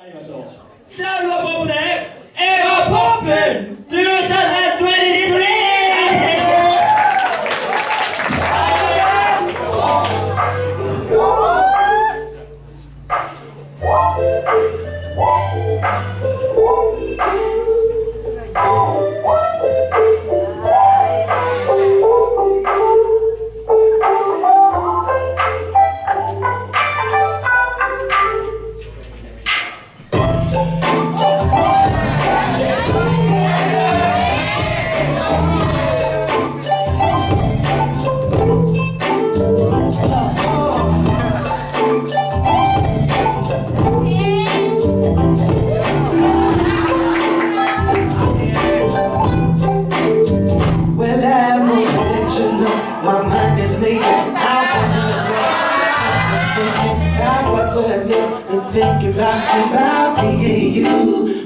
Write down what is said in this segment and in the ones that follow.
参りましょう。シャルロポップでエゴポップ2023。My mind is made up, I wanna go. I'm thinking about what to do, been thinking about me and you.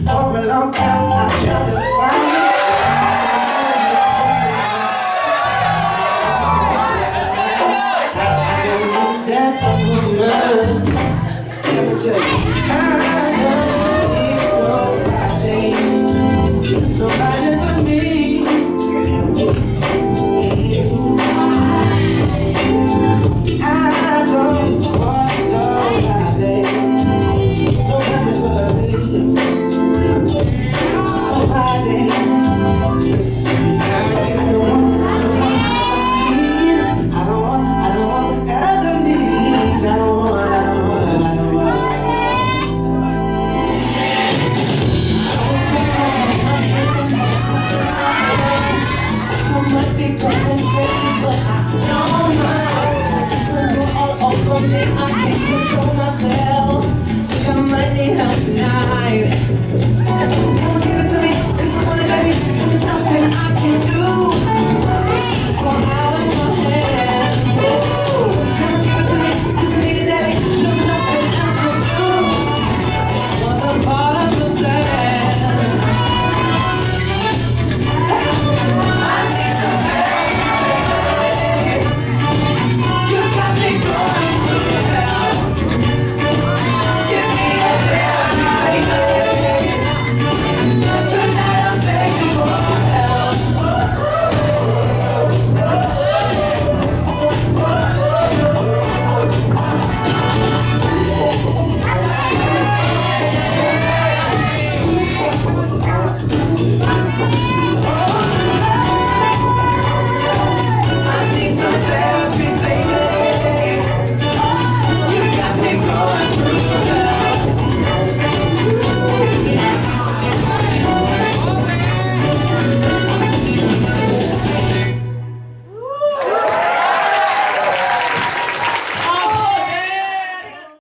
For a long time I tried to find you, 'cause I'm standing in this I don't need that from a man. Let me tell you, I don't need nobody but me. I can't control myself. Think I might need help tonight. Come give it to me, 'cause I want it, baby. There's nothing I can do. It's too far out of my head.